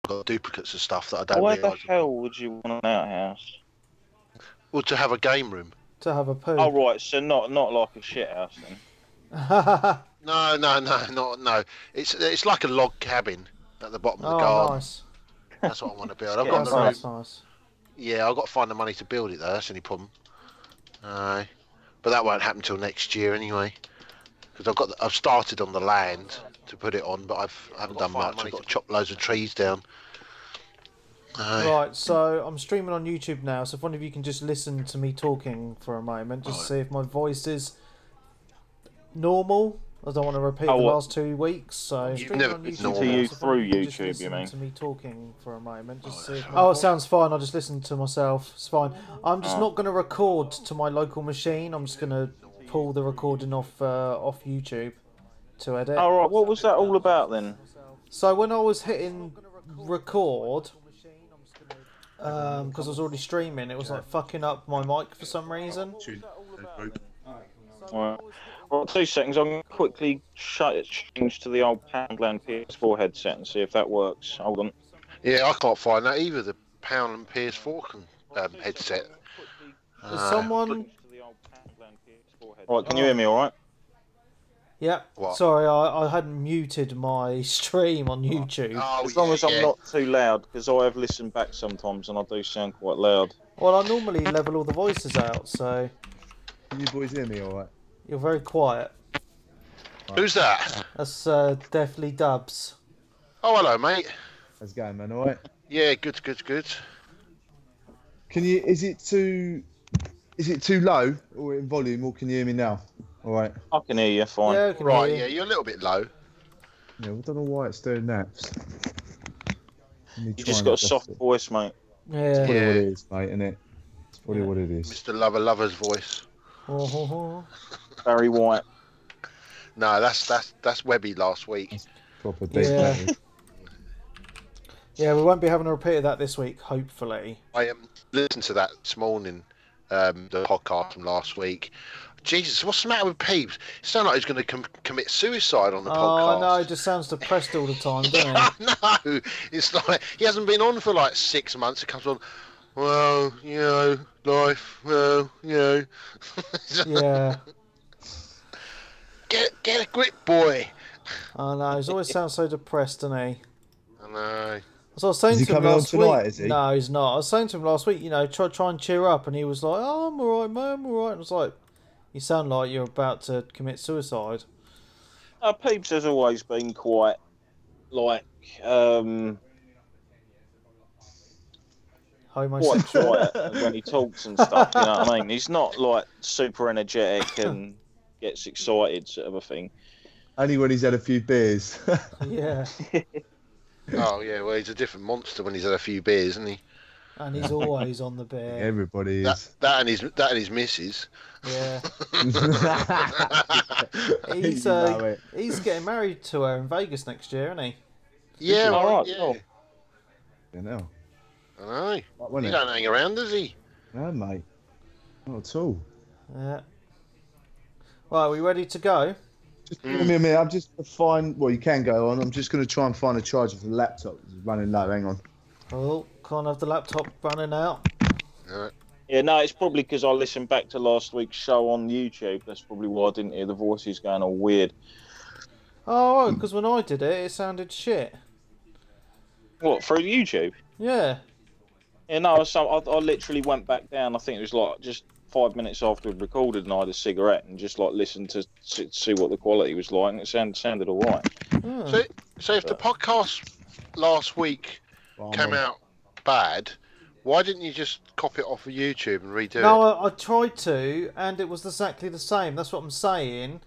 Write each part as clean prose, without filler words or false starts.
got duplicates of stuff that I don't Why the realise. hell would you want an outhouse? Well, to have a game room. To have a poo. Oh right, so not like a shit house then. No. It's like a log cabin at the bottom of the garden. Nice. That's what I want to build. Nice. Yeah, I've got to find the money to build it though. That's the only problem. But that won't happen till next year anyway. Because I've started on the land to put it on, but I haven't done much. I've got to chop loads of trees down. Right, so I'm streaming on YouTube now, so if one of you can just listen to me talking for a moment, just see if my voice is normal. I don't want to repeat the last 2 weeks, so streaming on YouTube. To you through YouTube, you mean? To me talking for a moment, just see if it sounds fine. I'll just listen to myself. It's fine. I'm just not going to record to my local machine. I'm just going to pull the recording off YouTube to edit. Oh right, what was that all about then? So when I was hitting record, because I was already streaming, it was like fucking up my mic for some reason. Right. Well, 2 seconds. I'm going to quickly change to the old Poundland PS4 headset and see if that works. Hold on. Yeah, I can't find that either. The Poundland PS4 headset. Is someone? Right, can you hear me? All right. Yeah. What? Sorry, I hadn't muted my stream on YouTube. As long as I'm not too loud, because I have listened back sometimes and I do sound quite loud. Well, I normally level all the voices out, so. Can you boys hear me all right? You're very quiet. Who's that? That's definitely Dubs. Oh, hello, mate. How's it going, man? All right? Yeah, good. Can you? Is it too low or in volume, or can you hear me now? All right. I can hear you fine. Yeah, I can Right, hear you. yeah, you're a little bit low. Yeah, I don't know why it's doing that. You just got a soft voice, mate. Yeah. That's probably what it is, mate, isn't it? It's probably what it is. Mr. Lover's voice. Barry White. No, that's Webby last week. That's proper deep. Yeah. Mate. Yeah, we won't be having a repeat of that this week, hopefully. I listened to that this morning, the podcast from last week. Jesus, what's the matter with Peeps? It sounds like he's going to commit suicide on the podcast. Oh, no, it just sounds depressed all the time, doesn't it? No, it's like he hasn't been on for like 6 months. It comes on, well, you know, life, well, you know. Yeah. Get a grip, boy. I know, he always sounds so depressed, doesn't he? I know. So I was saying Is he to him coming on last tonight, week. is he? No, he's not. I was saying to him last week, you know, try and cheer up, and he was like, "Oh, I'm alright, man, I'm alright." And I was like, "You sound like you're about to commit suicide." Peeps has always been quite like quite quiet when he talks and stuff. You know what I mean? He's not like super energetic and gets excited sort of a thing. Only when he's had a few beers. Yeah. Oh yeah, well he's a different monster when he's had a few beers, isn't he? And he's always on the beer. Everybody is. That and his missus. Yeah. You He's getting married to her in Vegas next year, isn't he? Yeah, All right, yeah. cool. You know. I know. Right, He don't hang around, does he? No, mate. Not at all. Yeah. Right, are we ready to go? Just give me a minute. I'm just going to find. Well, you can go on. I'm just going to try and find a charger for the laptop. It's running low. Hang on. Oh, can't have the laptop running out. Alright. Yeah, no, it's probably because I listened back to last week's show on YouTube. That's probably why I didn't hear the voices going all weird. Oh, right, because when I did it, it sounded shit. What, through YouTube? Yeah. Yeah, no, I literally went back down. I think it was like just 5 minutes after we'd recorded, and I had a cigarette and just like listened to see what the quality was like, and it sounded all right. Oh. So if the podcast last week came out bad, why didn't you just copy it off of YouTube and redo it? No, I tried to, and it was exactly the same. That's what I'm saying.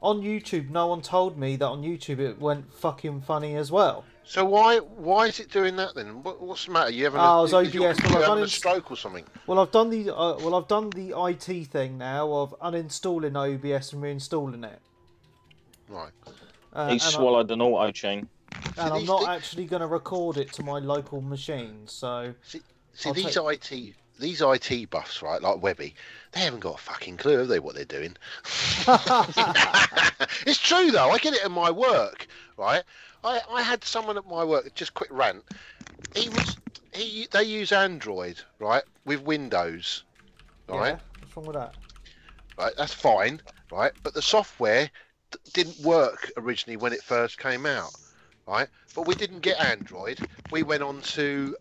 On YouTube, no one told me that on YouTube it went fucking funny as well. So why is it doing that then? What's the matter? You having Oh, it was is OBS. you having a stroke or something? Well, I've done the IT thing now of uninstalling OBS and reinstalling it. Right. He swallowed an auto chain. And I'm not actually going to record it to my local machine, so... See these IT these IT buffs, right, like Webby, they haven't got a fucking clue, have they, what they're doing? It's true though. I get it in my work, right? I had someone at my work. Just quick rant. They use Android, right, with Windows, right? Yeah, what's wrong with that? Right, that's fine, right? But the software didn't work originally when it first came out, right? But we didn't get Android. We went on to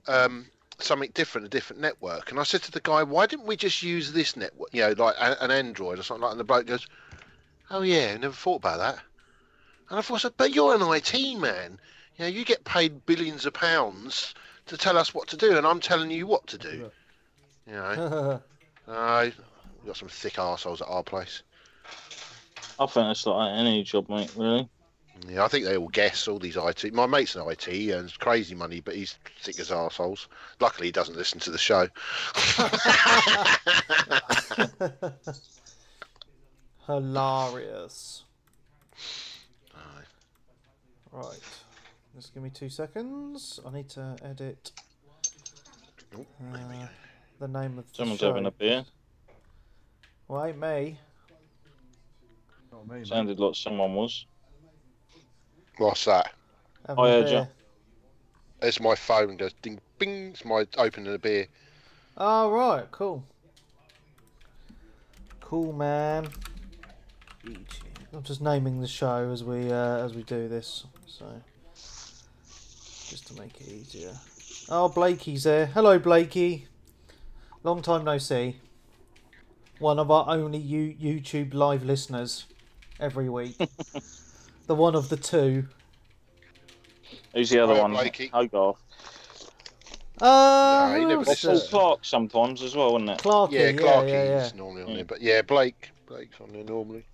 something different, a different network. And I said to the guy, why didn't we just use this network, you know, like an Android or something like that? And the bloke goes, oh yeah, never thought about that. And I thought, but you're an IT man. You know, you get paid billions of pounds to tell us what to do, and I'm telling you what to do. You know, we've got some thick arseholes at our place. I think it's like any job, mate, really. Yeah, I think they all guess, all these IT. My mate's an IT, he earns crazy money, but he's thick as arseholes. Luckily, he doesn't listen to the show. Hilarious. Right. Just give me 2 seconds. I need to edit the name of the Someone's show. having a beer. Well, ain't me. Not me, mate. Sounded like someone was. What's that? Having I a heard beer. you. It's my phone goes ding, bing. It's my opening a beer. Oh, right. Cool. Cool, man. I'm just naming the show as we do this, so just to make it easier. Oh, Blakey's there. Hello, Blakey. Long time no see. One of our only YouTube live listeners every week. The one of the two. Who's the other Right, one? Blakey. Hogarth. No, he who never else? listens. Paul Clark sometimes as well, isn't it? Clarky, Yeah, Clarky's yeah. normally on there, but yeah, Blake's on there normally.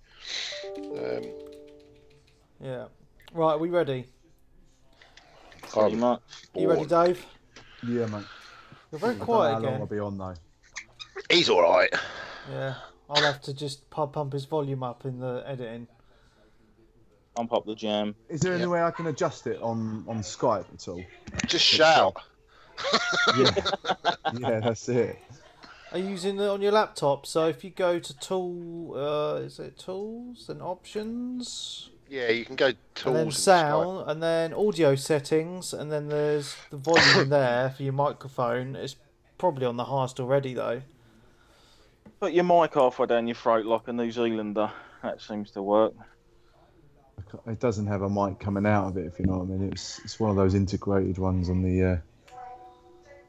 Yeah. Right, are we ready? Pretty much. You ready, Dave? Yeah, mate. You're very I don't know quiet how long again. I'll be on though. He's all right. Yeah. I'll have to just pump his volume up in the editing. Pump up the jam. Is there any Yep. way I can adjust it on Skype at all? Just shout. Yeah, yeah, that's it. Are you using it on your laptop? So if you go to is it tools and options, Yeah, you can go tools and then and sound, and then audio settings, and then there's the volume there for your microphone. It's probably on the highest already though. Put your mic halfway down your throat like a New Zealander. That seems to work. It doesn't have a mic coming out of it, if you know what I mean. It's one of those integrated ones on the.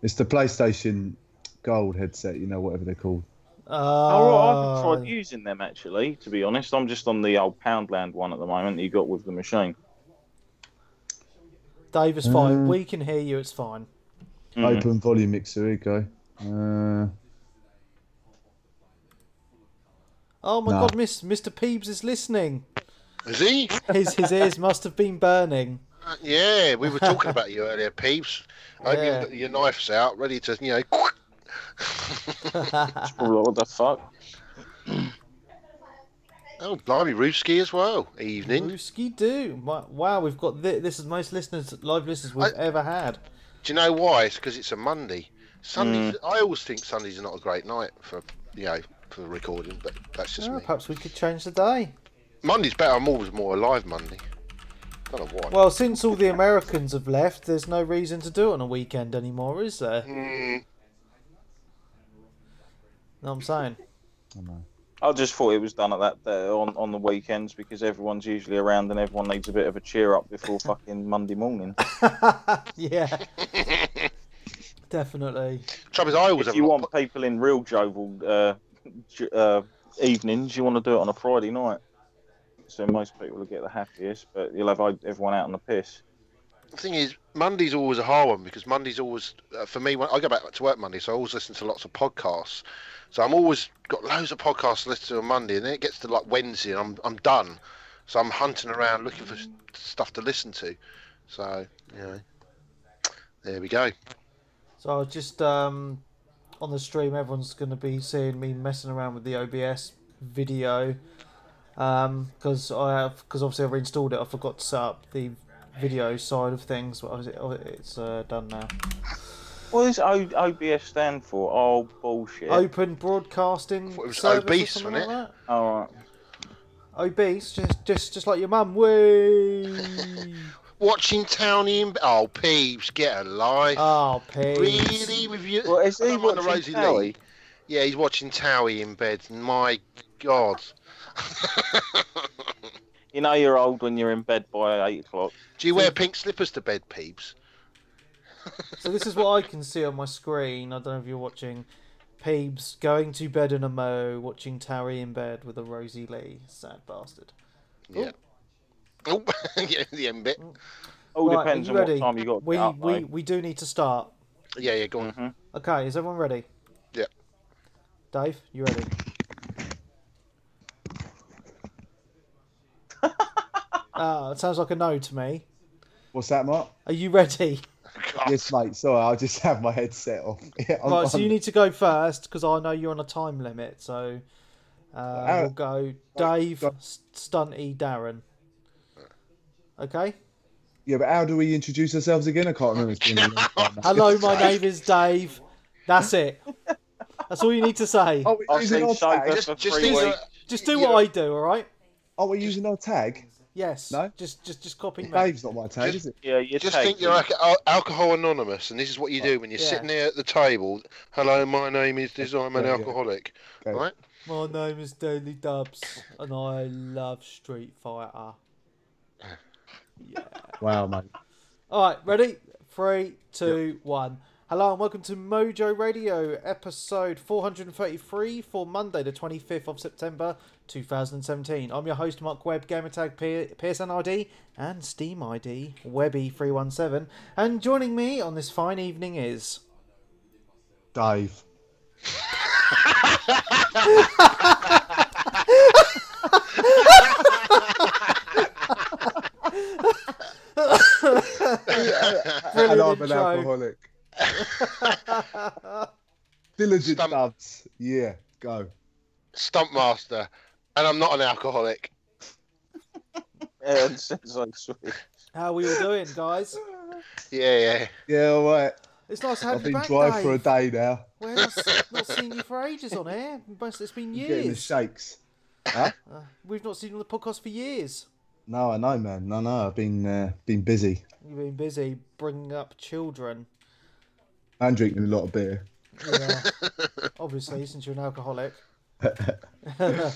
It's the PlayStation Gold headset, you know, whatever they're called. I haven't tried using them actually, to be honest. I'm just on the old Poundland one at the moment that you got with the machine. Dave, it's fine. We can hear you. It's fine. Open volume mixer, here you go. Oh my No. God, Mr. Peebs is listening. Is he? His ears must have been burning. Yeah, we were talking about you earlier, Peeps. I hope Yeah. you've got your knives out, ready to, you know. What the fuck? Oh, blimey, Rooski as well. Evening. Rooski do. Wow, we've got this is the most live listeners we've ever had. Do you know why? It's because it's a Monday. Sunday. I always think Sundays are not a great night for, you know, for recording, but that's just Oh, me. perhaps we could change the day. Monday's better. I'm always more alive Monday. Don't know why. Well, since all the Americans have left, there's no reason to do it on a weekend anymore, is there? Know what I'm saying? I know. I just thought it was done at that on the weekends because everyone's usually around and everyone needs a bit of a cheer up before fucking Monday morning. Yeah. Definitely. Trouble is, I always If have you a lot want people in real jovial evenings, you want to do it on a Friday night. So most people will get the happiest, but you'll have everyone out on the piss. The thing is, Monday's always a hard one because Monday's always, for me, when I go back to work Monday, so I always listen to lots of podcasts. So I'm always got loads of podcasts to listen to on Monday, and then it gets to like Wednesday, and I'm done. So I'm hunting around looking for stuff to listen to. So, you know, there we go. So just on the stream, everyone's going to be seeing me messing around with the OBS video because obviously I've reinstalled it. I forgot to set up the video side of things, but it's done now. What does OBS stand for? Oh, bullshit. Open Broadcasting I thought it was Service obese, or something wasn't like that. All right. Obese, just like your mum. Whee! Watching Townie in... Oh, Peeves, get a life. Oh, Peeves. Really? With you? Well, is I he don't mind the watching Rosie Towie? Lee. Yeah, he's watching Towie in bed. My God. You know you're old when you're in bed by 8 o'clock. Do you wear pink slippers to bed, Peeves? So this is what I can see on my screen. I don't know if you're watching. Peebs going to bed in a mo, watching Towie in bed with a Rosie Lee. Sad bastard. Yeah. Oh, yeah, the end bit. All Right, depends are you on ready? what time you got. We do need to start. Yeah, go on. Mm-hmm. Okay, is everyone ready? Yeah. Dave, you ready? It sounds like a no to me. What's that, Mark? Are you ready? God. Yes, mate. Sorry, I'll just have my headset off. Yeah, Right, so you need to go first because I know you're on a time limit. So we'll go Dave, Stunty, Darren. Okay. Yeah, but how do we introduce ourselves again? I can't remember. It's been a long time. Hello, my name is Dave. That's it. That's all you need to say. Oh, we're I've using seen our Sofa tag. for Just 3 use weeks. Just do what I do, all right? Oh, we're using our tag. Yes. No? Just copy me. Dave's not my tag, is it? Yeah, you Just think you're alcohol anonymous, and this is what you do when you're Yeah. sitting there at the table. Hello, my name is this. I'm an Yeah, yeah. alcoholic. Okay. Right? My name is Daily Dubs, and I love Street Fighter. Yeah. Wow, mate. All right, ready? 3, 2, 1. Hello and welcome to Mojo Radio, episode 433 for Monday, the 25th of September, 2017. I'm your host, Mark Webb, gamertag PSN ID and Steam ID, Webby317. And joining me on this fine evening is... Dave. And I'm an intro. alcoholic. Diligent Stump. Dubs. Yeah, go. Stuntmaster, and I'm not an alcoholic. Yeah, it sounds like sweet. How are we all doing, guys? Yeah. Yeah, all right. It's nice to have I've you been back, dry Dave. for a day now. Well, not seen you for ages on air. It's been I'm getting the years. shakes. Huh? We've not seen you on the podcast for years. No, I know, man. No. I've been busy. You've been busy bringing up children. And drinking a lot of beer. Yeah, obviously, since you're an alcoholic. Yeah.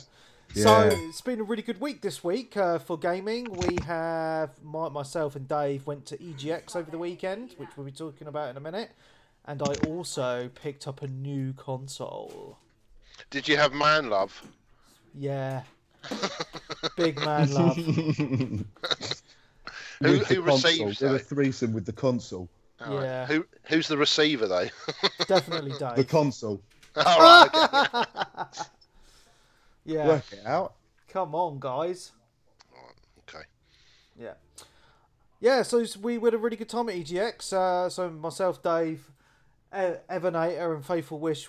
So it's been a really good week this week for gaming. We have myself and Dave went to EGX over the weekend, which we'll be talking about in a minute. And I also picked up a new console. Did you have man love? Yeah, big man love. Who receives Did a that? threesome with the console. All right. Yeah. Who's the receiver though? Definitely The Dave. console. All right. Okay. Yeah, Work it out. come on, guys. Okay. Yeah, so we had a really good time at EGX. So myself, Dave, Evanator and Faithful Wish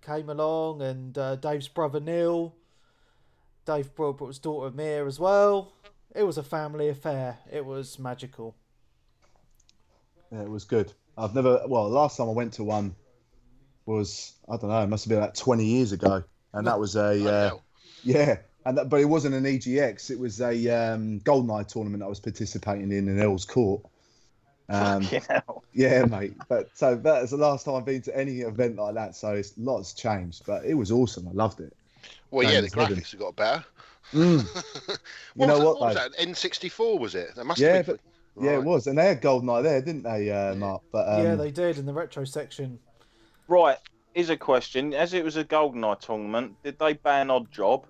came along, and Dave's brother Neil. Dave brought his daughter Mia as well. It was a family affair. It was magical. Yeah, it was good. Last time I went to one was, I don't know, it must have been about 20 years ago. And that was but it wasn't an EGX. It was a GoldenEye tournament I was participating in Earl's Court. Fucking hell. Yeah, mate. But so that is the last time I've been to any event like that. So it's lots changed, but it was awesome. I loved it. Well, Same yeah, the as Heaven. graphics have got better. You know what, was though? that? N64 was it? That must Yeah, have been. Yeah, it was, and they had GoldenEye there, didn't they, Mark? But Yeah, they did in the retro section. Right, here's a question. As it was a GoldenEye tournament, did they ban Odd Job?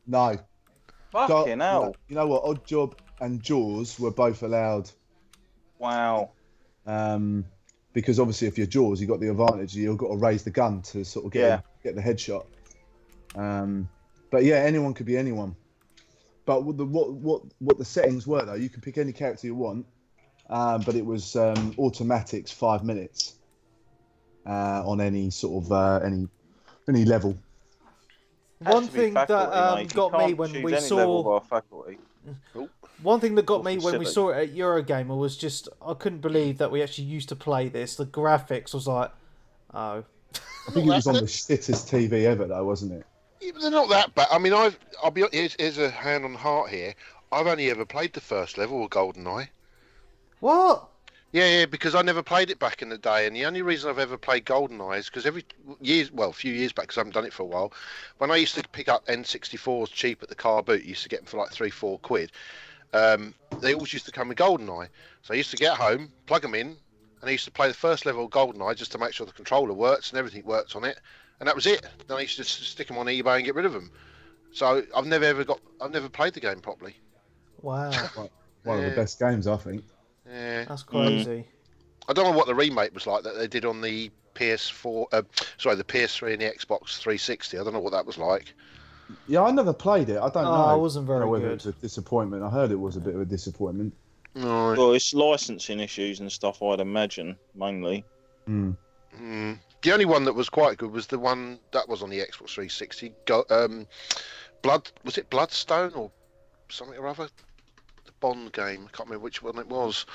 no. Fucking hell. You know what? Odd Job and Jaws were both allowed. Wow. Because obviously, if you're Jaws, you've got the advantage. You've got to raise the gun to sort of get the headshot. But yeah, anyone could be anyone. But what the settings were though, you can pick any character you want, but it was automatics 5 minutes on any sort of any level. One thing that got me when we saw One thing that got me when we saw it at Eurogamer was just I couldn't believe that we actually used to play this. The graphics was like, oh. I think it was on the shittest TV ever, though, wasn't it? Yeah, but they're not that bad. I mean, I'll be here's a hand on heart here. I've only ever played the first level of GoldenEye. What? Yeah, because I never played it back in the day, and the only reason I've ever played GoldenEye is because a few years back, because I haven't done it for a while, when I used to pick up N64s cheap at the car boot, you used to get them for like £3-4. They always used to come with GoldenEye, so I used to get home, plug them in, and I used to play the first level of GoldenEye just to make sure the controller works and everything worked on it, and that was it. Then I used to just stick them on eBay and get rid of them. So I've never played the game properly. Wow. One of the best games, I think. Yeah, that's crazy. I don't know what the remake was like that they did on the PS4, the PS3 and the Xbox 360. I don't know what that was like. Yeah, I never played it. I don't know. It wasn't very good. It was a disappointment. I heard it was a bit of a disappointment. No. Well, it's licensing issues and stuff, I'd imagine, mainly. Mm. The only one that was quite good was the one that was on the Xbox 360. Was it Bloodstone or something or other? Bond game. I can't remember which one it was.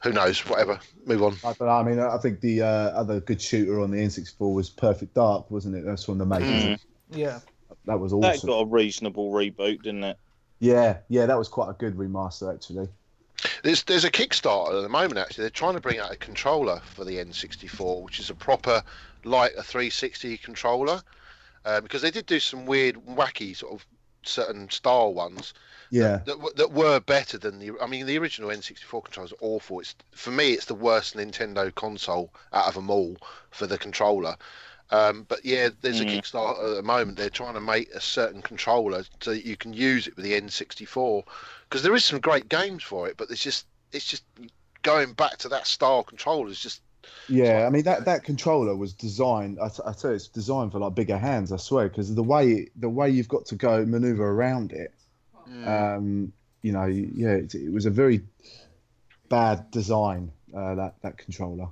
Who knows? Whatever. Move on. I don't know. I mean, I think the other good shooter on the N64 was Perfect Dark, wasn't it? That's one of the makers. Yeah. That was awesome. That got a reasonable reboot, didn't it? Yeah, that was quite a good remaster, actually. There's a Kickstarter at the moment, actually. They're trying to bring out a controller for the N64, which is a proper, like a 360 controller. Because they did do some weird, wacky, sort of certain style ones. Yeah, that were better than the original N64 controllers are awful. For me, it's the worst Nintendo console out of them all for the controller. But yeah, there's a Kickstarter at the moment. They're trying to make a certain controller so that you can use it with the N64, because there is some great games for it. But it's just going back to that style controller is just. Yeah, I mean that controller was designed. I tell you, it's designed for like bigger hands. I swear, because the way you've got to go maneuver around it. It was a very bad design, that controller.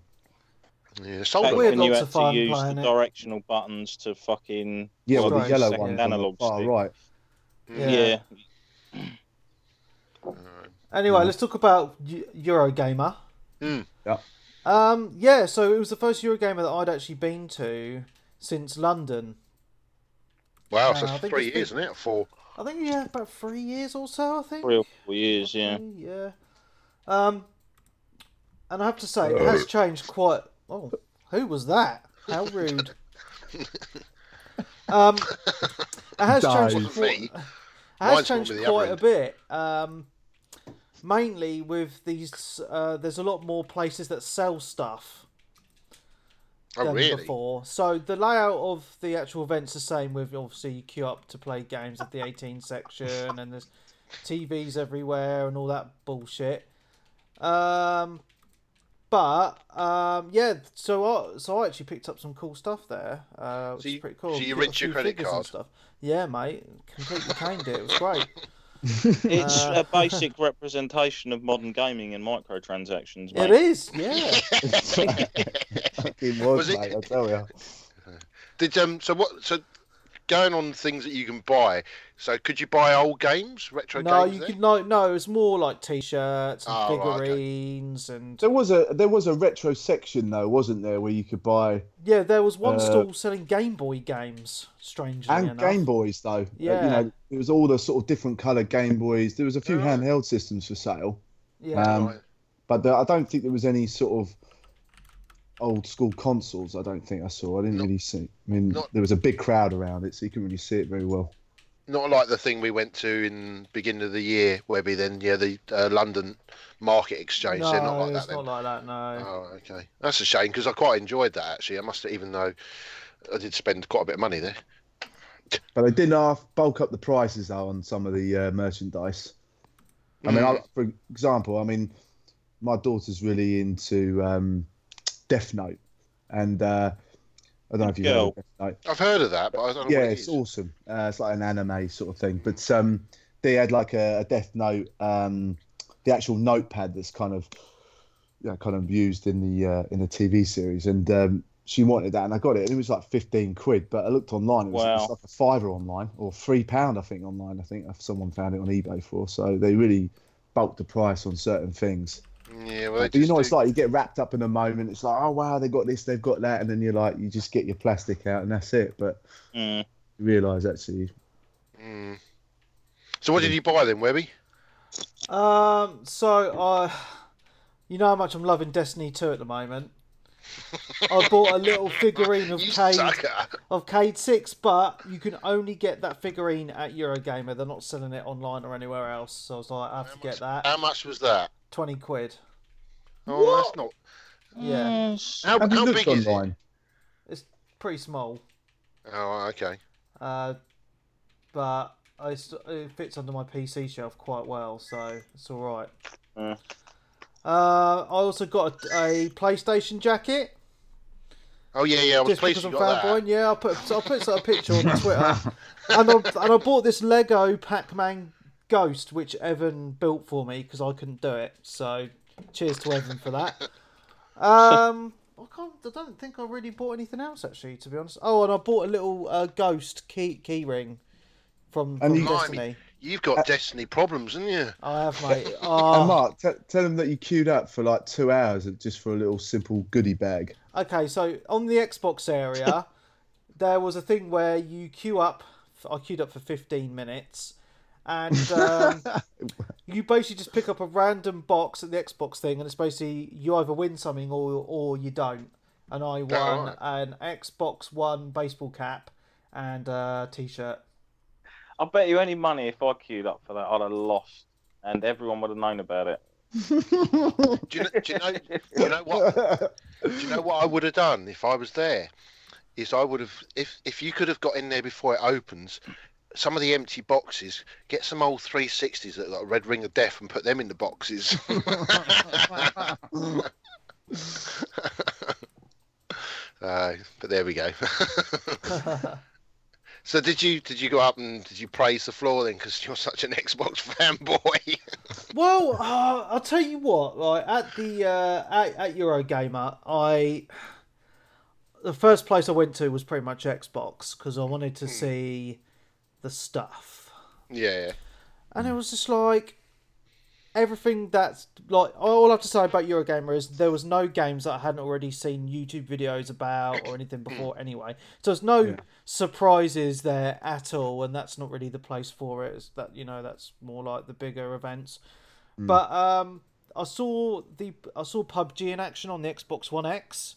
Yeah, when you had to use the directional buttons to fucking the yellow one analog far stick. right. Yeah. Anyway, let's talk about Eurogamer. Yeah. So it was the first Eurogamer that I'd actually been to since London. Wow, so it's 3 years, isn't it? 4. I think about 3 years or so. I think 3 or 4 years, yeah. Yeah. And I have to say, it has changed quite. Oh, who was that? How rude. It has changed quite a bit. Mainly with these, there's a lot more places that sell stuff. Than before. So the layout of the actual event's the same, with obviously you queue up to play games at the 18 section, and there's TVs everywhere and all that bullshit. So I actually picked up some cool stuff there, which is pretty cool. So you rinsed your credit card? Stuff. Yeah, mate, completely caned it. It was great. It's a basic representation of modern gaming and microtransactions, mate. It is, yeah. It was, mate, I tell you. So going on things that you can buy. So could you buy old games, retro games? No, it's more like T-shirts and figurines and. There was a retro section though, wasn't there, where you could buy? Yeah, there was one stall selling Game Boy games. Strangely enough, Game Boys though. Yeah, it was all the sort of different coloured Game Boys. There was a few handheld systems for sale. Yeah, but I don't think there was any sort of old school consoles. I don't think I saw. I didn't really see. I mean, there was a big crowd around it, so you couldn't really see it very well. Not like the thing we went to in beginning of the year, where we then the London Market Exchange. No, they're not like it's that. not like that. No. Oh, okay. That's a shame, because I quite enjoyed that actually. I must have, even though I did spend quite a bit of money there. But they didn't bulk up the prices though on some of the merchandise. I mean, for example, my daughter's really into Death Note, and I don't know if you've heard of Death Note. I've heard of that, but I don't know what it is. It's awesome. It's like an anime sort of thing. But they had like a Death Note, the actual notepad that's kind of used in the TV series, and she wanted that, and I got it, and it was like 15 quid. But I looked online; it was like a £5 online, or £3, I think, online. I think someone found it on eBay for. So they really bulked the price on certain things. Yeah, well, but it's like you get wrapped up in a moment. It's like, oh wow, they got this, they've got that, and then you just get your plastic out, and that's it. But you realise actually. So what did you buy then, Webby? So you know how much I'm loving Destiny 2 at the moment. I bought a little figurine of Cade 6, but you can only get that figurine at Eurogamer. They're not selling it online or anywhere else. So I was like, I have to get that. How much was that? 20 quid. Oh, what? That's not. Yeah. How big is it? It's pretty small. Oh, okay. But it fits under my PC shelf quite well, so it's all right. I also got a PlayStation jacket. Oh yeah, I was pleased you got that. Yeah, I put a picture on Twitter, and I bought this Lego Pac-Man Ghost, which Evan built for me because I couldn't do it. So, cheers to Evan for that. I don't think I really bought anything else actually, to be honest. Oh, and I bought a little Ghost key ring from Destiny. You've got Destiny problems, haven't you? I have, mate. And Mark, tell them that you queued up for like 2 hours just for a little simple goodie bag. Okay, so on the Xbox area, there was a thing where you queue up. I queued up for 15 minutes, and you basically just pick up a random box at the Xbox thing, and it's basically you either win something or you don't. And I won an Xbox One baseball cap and a T-shirt. I bet you any money if I queued up for that, I'd have lost, and everyone would have known about it. Do you know what I would have done if I was there? Is I would have, if you could have got in there before it opens, some of the empty boxes, get some old 360s that got a red ring of death and put them in the boxes. But there we go. So did you go up and did you praise the floor then because you're such an Xbox fanboy? Well, I'll tell you what. Like at the at Eurogamer, the first place I went to was pretty much Xbox because I wanted to see the stuff. Yeah. And it was just like everything that's like all I have to say about Eurogamer is there was no games that I hadn't already seen YouTube videos about or anything before anyway. So there's no surprises there at all, and that's not really the place for it. It's that that's more like the bigger events. But I saw PUBG in action on the Xbox One X.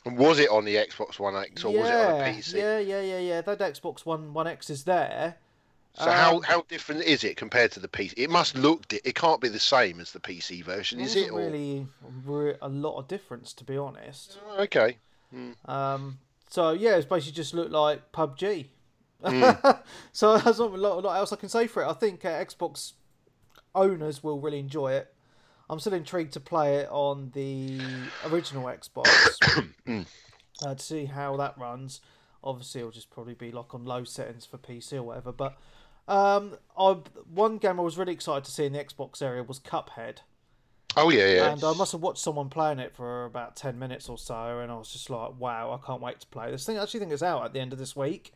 Was it on the Xbox One X or was it on a PC? Yeah. That Xbox One X is there. So how different is it compared to the PC? It must look. It can't be the same as the PC version, is it? Really, a lot of difference, to be honest. Okay. So yeah, it's basically just looked like PUBG. So there's not a lot else I can say for it. I think Xbox owners will really enjoy it. I'm still intrigued to play it on the original Xbox to see how that runs. Obviously, it'll just probably be like on low settings for PC or whatever. But one game I was really excited to see in the Xbox area was Cuphead. Oh yeah. And I must have watched someone playing it for about 10 minutes or so, and I was just like, wow, I can't wait to play this thing. I actually think it's out at the end of this week.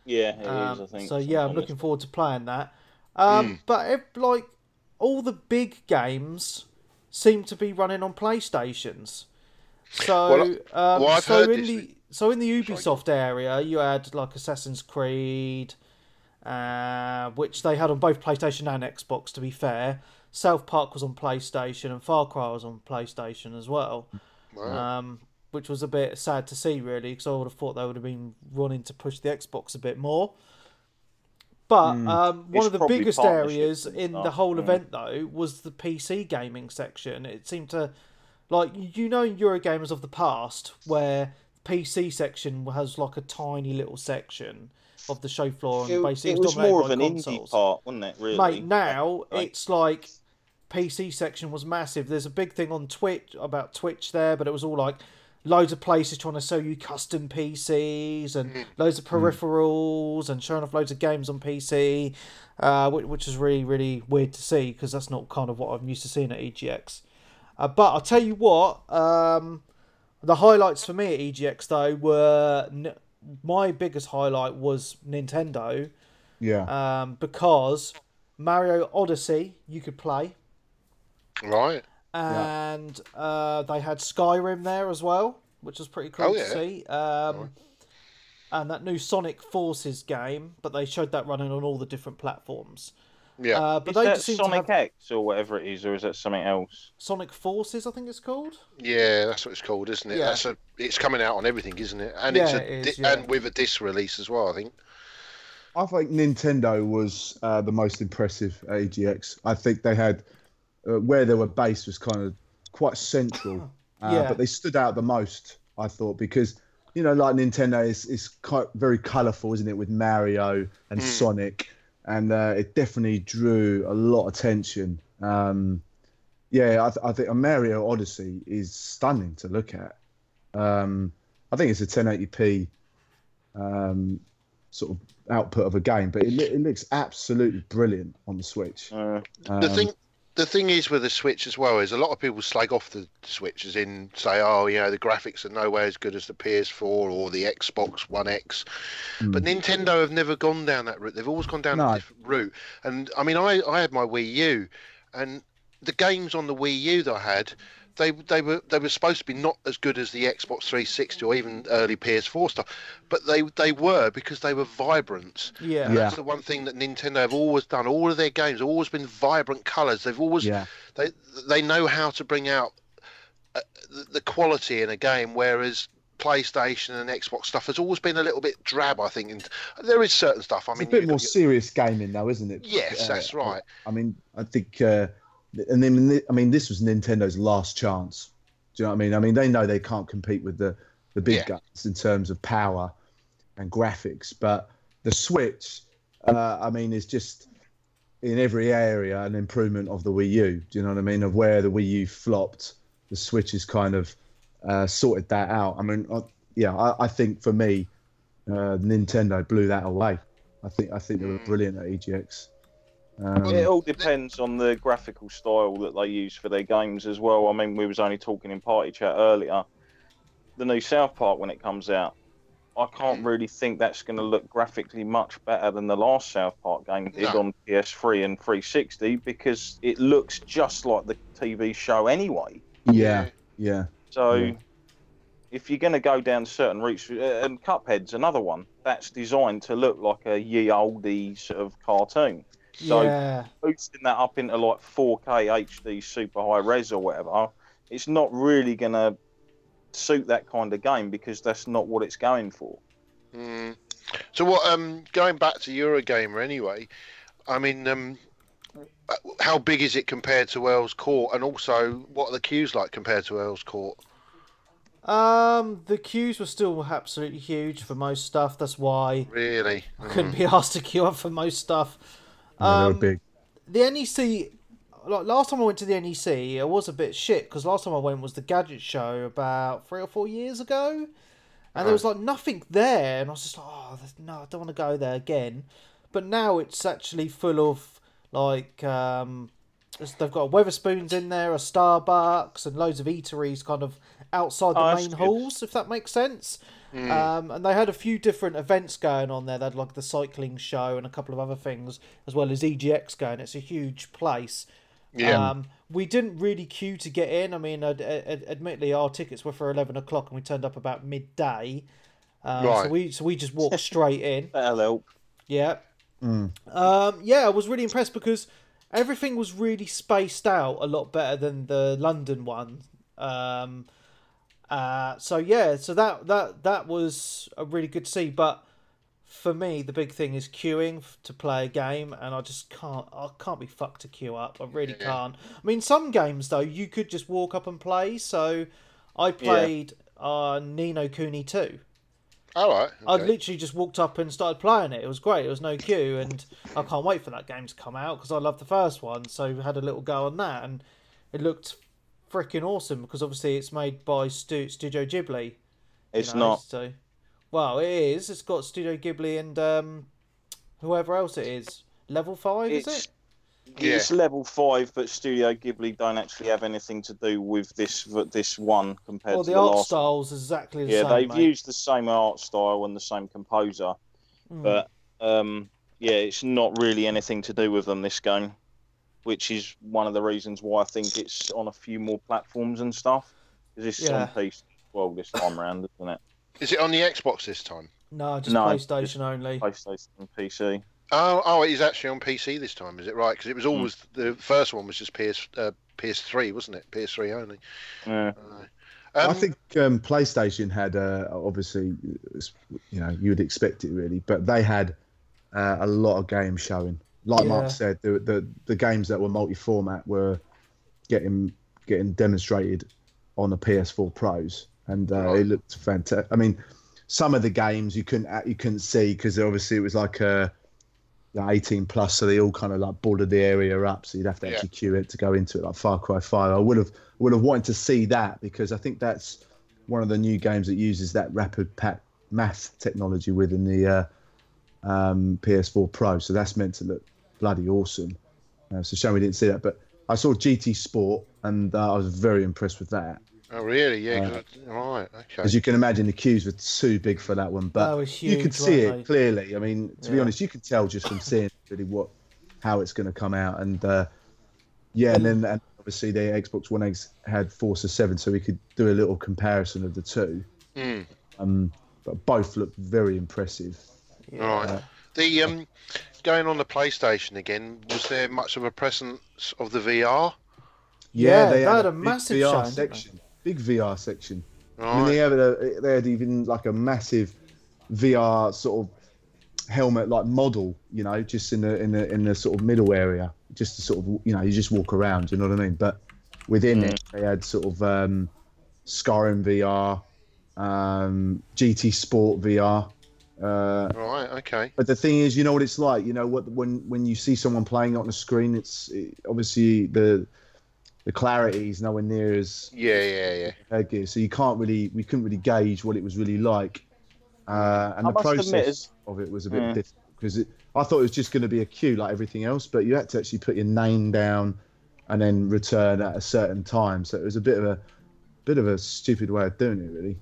Yeah, it is, I think. So yeah, I'm looking forward to playing that. But like all the big games seem to be running on PlayStations. So in the Ubisoft area, you had like Assassin's Creed, which they had on both PlayStation and Xbox, to be fair. South Park was on PlayStation and Far Cry was on PlayStation as well. Wow. Which was a bit sad to see, really, because I would have thought they would have been running to push the Xbox a bit more. But one of the biggest areas in the whole event, though, was the PC gaming section. It seemed to, like, Eurogamers of the past, where PC section has like a tiny little section of the show floor, and basically it was more of an indie part, wasn't it? Really, mate. Now it's like PC section was massive. There's a big thing on Twitch about Twitch there, but it was all like loads of places trying to sell you custom PCs and loads of peripherals and showing off loads of games on PC, which is really, really weird to see because that's not kind of what I'm used to seeing at EGX. But I'll tell you what, I'm The highlights for me at EGX though were my biggest highlight was Nintendo. Yeah. Because Mario Odyssey you could play. Right. And they had Skyrim there as well, which was pretty cool to see. And that new Sonic Forces game, but they showed that running on all the different platforms. Yeah. But is they that just seem Sonic to have... X or whatever it is, or is that something else? Sonic Forces, I think it's called. Yeah, that's what it's called, isn't it? Yeah. It's coming out on everything, isn't it? And and with a disc release as well, I think. I think Nintendo was the most impressive at EGX. I think they had where they were based was kind of quite central, but they stood out the most, I thought, because like Nintendo is quite very colourful, isn't it, with Mario and Sonic, and it definitely drew a lot of attention. I think Mario Odyssey is stunning to look at. I think it's a 1080p sort of output of a game, but it looks absolutely brilliant on the Switch. The thing is with the Switch as well is a lot of people slag off the Switch as in say, the graphics are nowhere as good as the PS4 or the Xbox One X. But Nintendo have never gone down that route. They've always gone down a different route. And I mean, I had my Wii U, and the games on the Wii U that I had, they were supposed to be not as good as the Xbox 360 or even early PS4 stuff, but they were because they were vibrant. Yeah. And that's the one thing that Nintendo have always done. All of their games have always been vibrant colours. They've always they know how to bring out the quality in a game, whereas PlayStation and Xbox stuff has always been a little bit drab, I think. And there is certain stuff. I mean, it's a bit more serious gaming now, isn't it? Yes, that's right. I mean, I think. And then, I mean, this was Nintendo's last chance. Do you know what I mean? I mean, they know they can't compete with the big guns in terms of power and graphics. But the Switch, I mean, is just in every area an improvement of the Wii U. Do you know what I mean? Of where the Wii U flopped, the Switch has kind of sorted that out. I mean, I think for me, Nintendo blew that away. I think they were brilliant at EGX. It all depends on the graphical style that they use for their games as well. I mean, we was only talking in party chat earlier. The new South Park, when it comes out, I can't really think that's going to look graphically much better than the last South Park game did on PS3 and 360 because it looks just like the TV show anyway. Yeah. So if you're going to go down certain routes, and Cuphead's another one that's designed to look like a ye olde sort of cartoon. So boosting that up into like 4K HD super high res or whatever, it's not really going to suit that kind of game because that's not what it's going for. So what? Going back to Eurogamer anyway, I mean, how big is it compared to Earl's Court, and also what are the queues like compared to Earl's Court? The queues were still absolutely huge for most stuff. That's why I couldn't be asked to queue up for most stuff. They were big. The NEC, like last time I went to the NEC, it was a bit shit because last time I went was the Gadget Show about 3 or 4 years ago, and there was like nothing there, and I was just like, no, I don't want to go there again. But now it's actually full of like they've got Weatherspoons in there, a Starbucks, and loads of eateries kind of outside the main halls, if that makes sense. And they had a few different events going on there. They had like the cycling show and a couple of other things, as well as EGX going. It's a huge place. We didn't really queue to get in. I mean, admittedly, our tickets were for 11 o'clock and we turned up about midday. So we just walked straight in. That'll help. Yeah. I was really impressed because everything was really spaced out a lot better than the London one. So that was a really good to see. But for me, the big thing is queuing to play a game, and I can't be fucked to queue up. I really can't. I mean, some games though you could just walk up and play. So I played Ni no Kuni 2. All right. Okay. I literally just walked up and started playing it. It was great. It was no queue, and I can't wait for that game to come out because I love the first one. So I had a little go on that, and it looked freaking awesome because obviously it's made by Studio Ghibli. It's not. So, well, it is. It's got Studio Ghibli and whoever else it is. Level 5, is it? It's level 5, but Studio Ghibli don't actually have anything to do with this one compared to the art last. style's exactly the same. Yeah, they've used the same art style and the same composer, but it's not really anything to do with them, this game, which is one of the reasons why I think it's on a few more platforms and stuff, because it's on PC as well this time around, isn't it? Is it on the Xbox this time? No, PlayStation only. PlayStation and PC. Oh, it is actually on PC this time, is it right? Because it was always the first one was just PS3, wasn't it? PS3 only. Yeah. I think PlayStation had obviously, you would expect it really, but they had a lot of games showing. Like Mark said, the games that were multi-format were getting demonstrated on the PS4 Pros, and it looked fantastic. I mean, some of the games you couldn't see because obviously it was like 18 plus, so they all kind of like bordered the area up, so you'd have to actually queue it to go into it, like Far Cry 5. I would have wanted to see that, because I think that's one of the new games that uses that rapid math technology within the PS4 Pro, so that's meant to look bloody awesome. It's a shame we didn't see that, but I saw GT Sport and I was very impressed with that. Oh really? Yeah. Right. Okay. As you can imagine, the queues were too big for that one, but you could see it clearly. I mean, to be honest, you could tell just from seeing really how it's going to come out, and and then obviously the Xbox One X had Forza 7, so we could do a little comparison of the two. But both looked very impressive. Right. The going on the PlayStation again, was there much of a presence of the VR? Yeah, they had a massive VR show, section. Big VR section. Right. I mean, they had even like a massive VR sort of helmet like model, just in the sort of middle area, just to sort of you just walk around. You know what I mean? But within it, they had sort of Skyrim VR, GT Sport VR. Right. Okay. But the thing is, you know what it's like. When you see someone playing it on the screen, obviously the clarity is nowhere near as headgear, so we couldn't really gauge what it was really like, and the process of it was a bit different, because I thought it was just going to be a queue like everything else, but you had to actually put your name down and then return at a certain time, so it was a bit of a stupid way of doing it, really.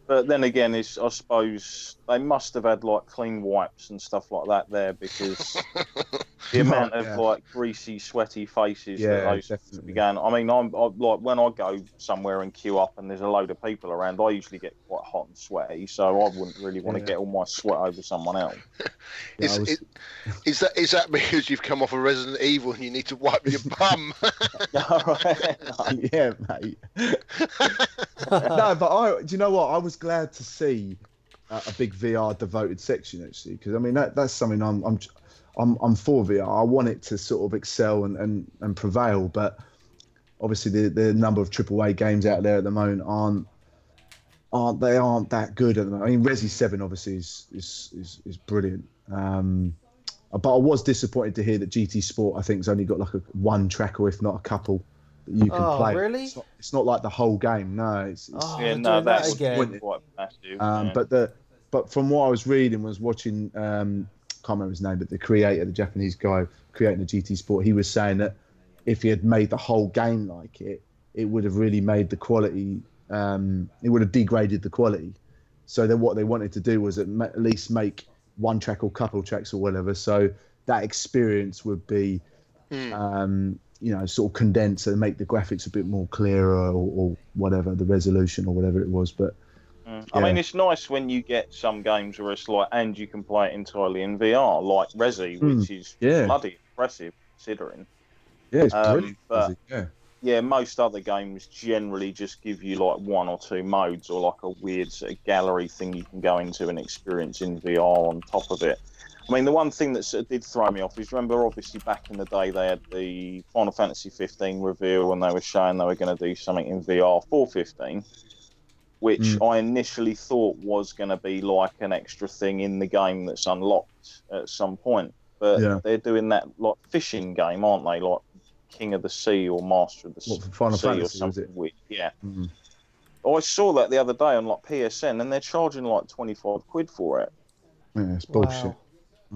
But then again, I suppose they must have had like clean wipes and stuff like that there, because the amount of like greasy, sweaty faces that those definitely began. I mean, I'm like, when I go somewhere and queue up and there's a load of people around, I usually get quite hot and sweaty, so I wouldn't really want to get all my sweat over someone else. Is that because you've come off a Resident Evil and you need to wipe your bum? Yeah, mate. No, but do you know what? I was glad to see a big VR devoted section, actually, because I mean that's something I'm for VR. I want it to sort of excel and prevail, but obviously the number of AAA games out there at the moment aren't that good at the moment. I mean, Resi 7 obviously is brilliant. But I was disappointed to hear that GT Sport, I think, has only got like one track, or if not a couple, that you can play. Really? It's not like the whole game. No, that's again. Quite massive. But from what I was reading, was watching, can't remember his name, but the creator, the Japanese guy creating the GT Sport, he was saying that if he had made the whole game like it would have really made the quality. It would have degraded the quality. So then what they wanted to do was at least make one track or couple tracks or whatever, so that experience would be sort of condensed and make the graphics a bit more clearer, or whatever, the resolution or whatever it was. But I mean, it's nice when you get some games where it's like, and you can play it entirely in VR, like Resi, which is bloody impressive considering. Yeah, it's brilliant. But most other games generally just give you like one or two modes, or like a weird sort of gallery thing you can go into and experience in VR on top of it. I mean, the one thing that sort of did throw me off is, remember, obviously back in the day they had the Final Fantasy 15 reveal, and they were showing they were going to do something in VR for 15, which I initially thought was going to be like an extra thing in the game that's unlocked at some point. But they're doing that like fishing game, aren't they? Like King of the Sea or Master of the Sea or something weird. Yeah. I saw that the other day on like PSN, and they're charging like 25 quid for it. Yeah, it's bullshit.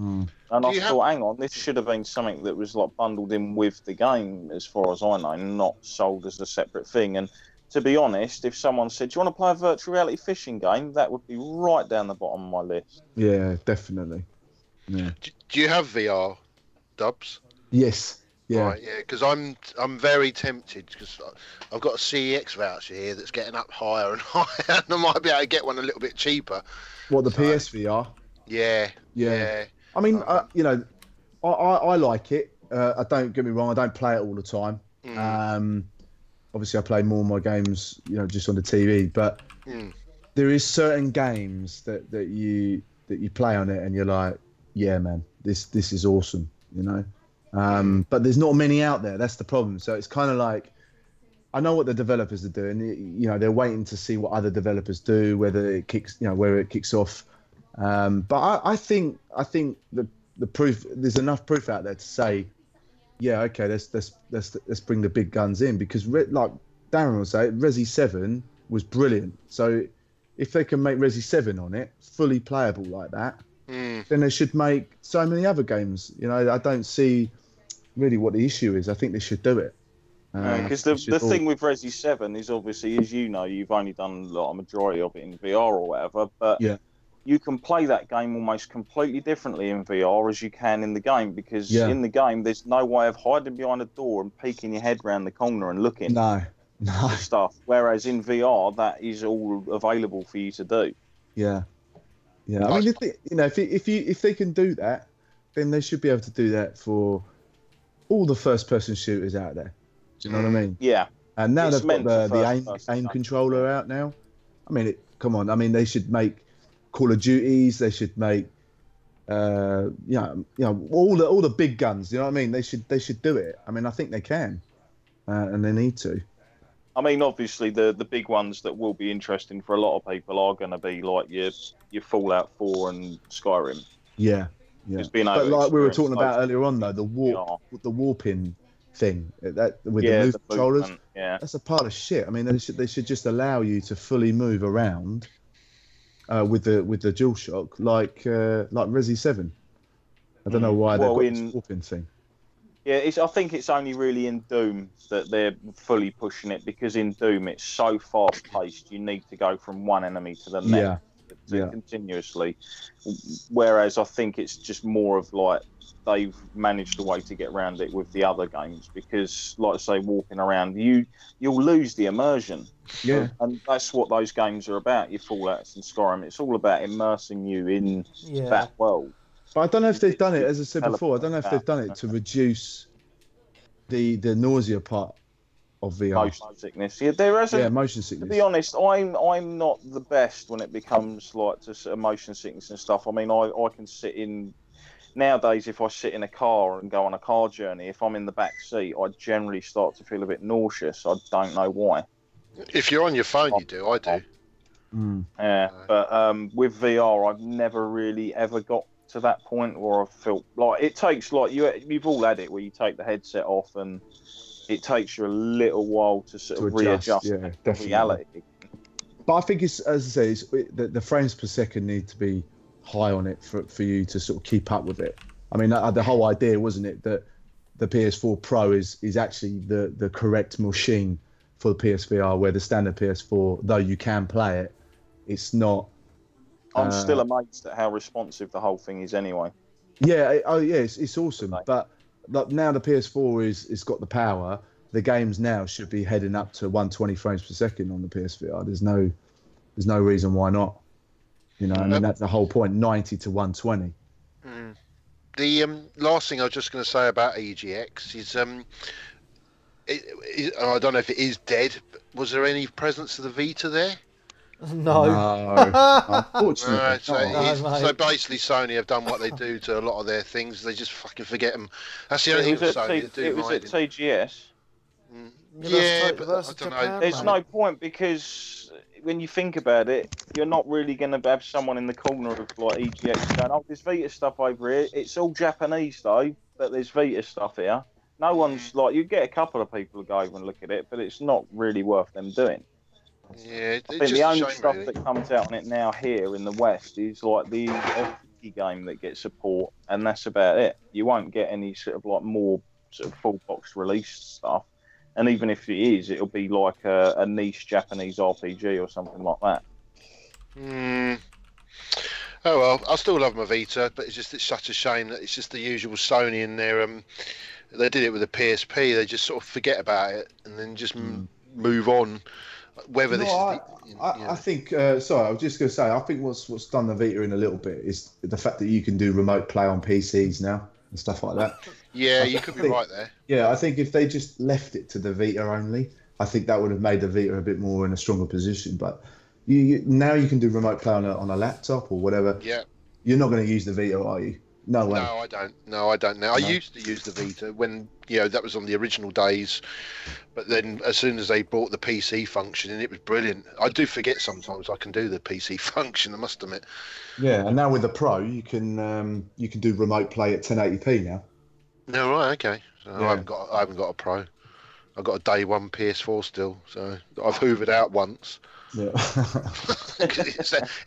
And I thought, hang on, this should have been something that was like bundled in with the game, as far as I know, not sold as a separate thing. And to be honest, if someone said, "Do you want to play a virtual reality fishing game?" that would be right down the bottom of my list. Yeah, definitely. Yeah. Do you have VR, Dubs? Yes. Yeah. Right, yeah, because I'm very tempted, because I've got a CEX voucher here that's getting up higher and higher, and I might be able to get one a little bit cheaper. What, the PSVR? Yeah. I mean, you know, I like it. I don't get me wrong. I don't play it all the time. Obviously, I play more of my games, you know, just on the TV. But there is certain games that you play on it, and you're like, yeah, man, this is awesome, you know. But there's not many out there. That's the problem. So it's kind of like, I know what the developers are doing. You know, they're waiting to see what other developers do, whether it kicks, you know, where it kicks off. But I think the proof, there's enough proof out there to say, yeah, okay, let's bring the big guns in, because like Darren will say, Resi 7 was brilliant. So if they can make Resi 7 on it fully playable like that, then they should make so many other games. You know, I don't see really what the issue is. I think they should do it. Because the thing with Resi 7 is, obviously, as you know, you've only done a majority of it in VR or whatever, but you can play that game almost completely differently in VR as you can in the game, because in the game there's no way of hiding behind a door and peeking your head round the corner and looking no stuff, whereas in VR that is all available for you to do. I mean, if they can do that, then they should be able to do that for all the first-person shooters out there. Do you know what I mean? Yeah. And now they've got the aim controller out now. I mean, come on. I mean, they should make Call of Duties. They should make, all the big guns. You know what I mean? They should do it. I mean, I think they can, and they need to. I mean, obviously, the big ones that will be interesting for a lot of people are going to be like your Fallout 4 and Skyrim. Yeah. But like we were talking about earlier on, though, the warping thing that with the move controllers, that's a pile of shit. I mean, they should just allow you to fully move around with the DualShock like Resi 7. I don't know why they've got this warping thing. Yeah, I think it's only really in Doom that they're fully pushing it, because in Doom it's so fast paced. You need to go from one enemy to the next continuously. Whereas I think it's just more of like they've managed a way to get around it with the other games, because, like I say, walking around, you'll lose the immersion. Yeah, and that's what those games are about. Your Fallouts and Skyrim, it's all about immersing you in that world. But I don't know if they've done it, as I said before, I don't know if they've done it to reduce the nausea part of VR. Motion sickness. Yeah, there isn't. Yeah, motion sickness. To be honest, I'm not the best when it becomes like to motion sickness and stuff. I mean, I can sit in... Nowadays, if I sit in a car and go on a car journey, if I'm in the back seat, I generally start to feel a bit nauseous. I don't know why. If you're on your phone, you do. I do. Yeah, but with VR, I've never really ever got to that point where I felt like it takes, like you've all had it, where you take the headset off and it takes you a little while to sort of readjust to reality. But I think it's, as I say, the frames per second need to be high on it for you to sort of keep up with it. I mean, the whole idea, wasn't it, that the PS4 Pro is actually the correct machine for the PSVR, where the standard PS4, though you can play it, it's not. I'm still amazed at how responsive the whole thing is anyway. Yeah, it's awesome. But now the PS4 is got the power. The games now should be heading up to 120 frames per second on the PSVR. There's no reason why not. You know, I mean, that's the whole point, 90 to 120. The last thing I was just going to say about EGX is, I don't know if it is dead, but was there any presence of the Vita there? No. Unfortunately. So basically Sony have done what they do to a lot of their things. They just fucking forget them. That's the only thing with Sony that do. It was at TGS. Yeah, but I don't know. There's no point, because when you think about it, you're not really going to have someone in the corner of like EGX going, "Oh, there's Vita stuff over here." It's all Japanese though, but there's Vita stuff here. No one's like, you get a couple of people to go over and look at it, but it's not really worth them doing. Yeah, I think the only stuff that comes out on it now here in the West is like the sticky game that gets support, and that's about it. You won't get any sort of like more sort of full box release stuff. And even if it is, it'll be like a niche Japanese RPG or something like that. Oh well, I still love my Vita, but it's such a shame that it's just the usual Sony in there. They did it with the PSP. They just sort of forget about it and then just move on. Whether I think. Sorry, I was just going to say. I think what's done the Vita in a little bit is the fact that you can do remote play on PCs now and stuff like that. Yeah, you could be right there. Yeah, I think if they just left it to the Vita only, I think that would have made the Vita a bit more in a stronger position. But now you can do remote play on a laptop or whatever. Yeah. You're not going to use the Vita, are you? No way. No, I don't. No, I don't now. I used to use the Vita when, that was on the original days. But then as soon as they brought the PC function in, it was brilliant. I do forget sometimes I can do the PC function, I must admit. Yeah, and now with the Pro, you can do remote play at 1080p now. No, right, okay. So yeah. I haven't got a Pro. I've got a day one PS4 still, so I've hoovered out once. Yeah.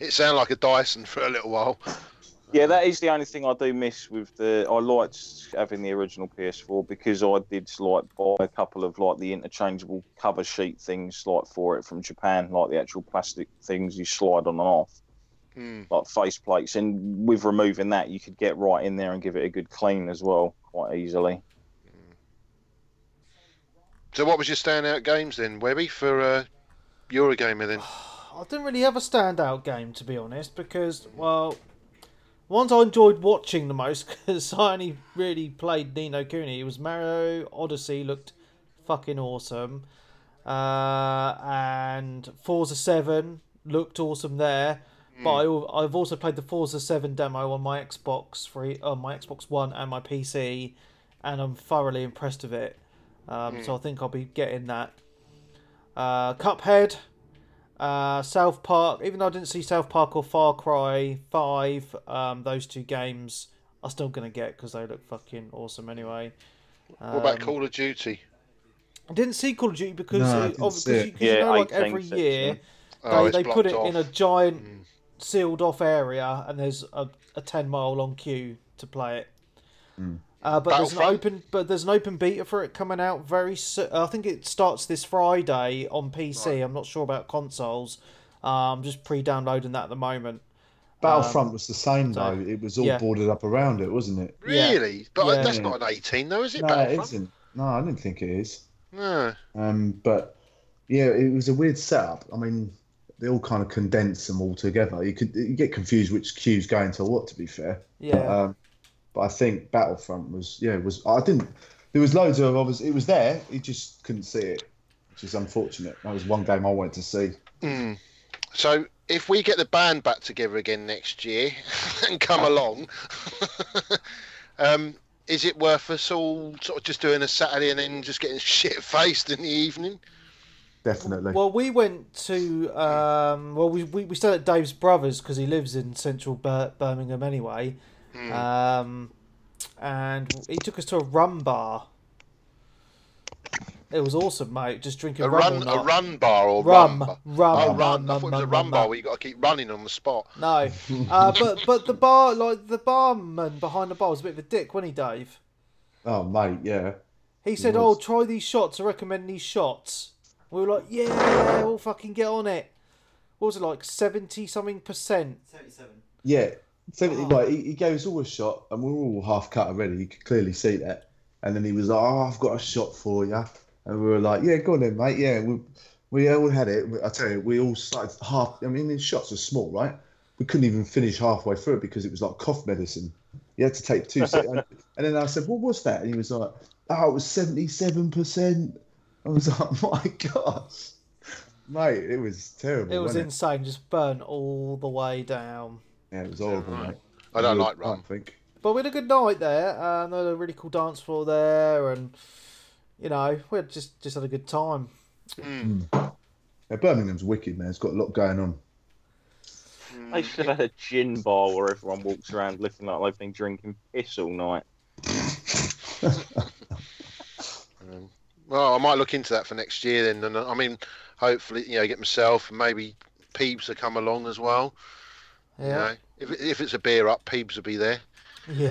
It sounded like a Dyson for a little while. Yeah, that is the only thing I do miss with I liked having the original PS4 because I did like buy a couple of like the interchangeable cover sheet things like for it from Japan, like the actual plastic things you slide on and off, like face plates. And with removing that, you could get right in there and give it a good clean as well, quite easily. So, what was your standout games then, Webby, for Eurogamer then? I didn't really have a standout game, to be honest, because, well, ones I enjoyed watching the most, because I only really played Ni no Kuni, it was Mario Odyssey, looked fucking awesome. And Forza 7 looked awesome there. But I've also played the Forza 7 demo on my Xbox One and my PC, and I'm thoroughly impressed with it. So I think I'll be getting that. Cuphead, South Park. Even though I didn't see South Park or Far Cry 5, those two games I'm still gonna get because they look fucking awesome anyway. What about Call of Duty? I didn't see Call of Duty because every year they put it in a giant sealed off area and there's a 10-mile long queue to play it. But there's an open beta for it coming out very soon. I think it starts this Friday on PC. Right. I'm not sure about consoles. I'm just pre-downloading that at the moment. Battlefront was the same though. It was all boarded up around it, wasn't it? Really? Yeah. But that's not an 18 though, is it? No, it isn't. No, I didn't think it is. No. But yeah, it was a weird setup. I mean, they all kind of condense them all together. You get confused which queue's going to what. To be fair. Yeah. But I think Battlefront was. There was loads of obviously. It was there. You just couldn't see it, which is unfortunate. That was one game I wanted to see. So if we get the band back together again next year and come along, is it worth us all sort of just doing a Saturday and then just getting shit faced in the evening? Definitely. Well, we went to we stayed at Dave's brother's because he lives in central Birmingham anyway. And he took us to a rum bar. It was awesome, mate. Just drinking rum. A run bar or rum? Rum. I thought it was a rum bar where you got to keep running on the spot. No, but the bar, like the barman behind the bar, was a bit of a dick, wasn't he, Dave? Oh, mate, yeah. He said, "Oh, try these shots. I recommend these shots." We were like, "Yeah, we'll fucking get on it." What was it like, 70-something%? 77. Yeah. Like he gave us all a shot, and we were all half cut already. You could clearly see that. And then he was like, "Oh, I've got a shot for you," and we were like, "Yeah, go on then, mate." Yeah, we all had it. I tell you, we all started half. I mean, the shots are small, right? We couldn't even finish halfway through it because it was like cough medicine. You had to take 2 sips. And then I said, "What was that?" And he was like, "Oh, it was 77%." I was like, "My gosh, mate, it was terrible." It was insane. Just burnt all the way down. Yeah, it was horrible, mate. I don't like rum. I think. But we had a good night there. They had a really cool dance floor there, and we had just had a good time. Yeah, Birmingham's wicked, man. It's got a lot going on. They should have had a gin bar where everyone walks around looking like they've been drinking piss all night. Well, I might look into that for next year then. And I mean, hopefully, get myself and maybe Peeps to come along as well. Yeah. If it's a beer up, Peebs will be there. Yeah.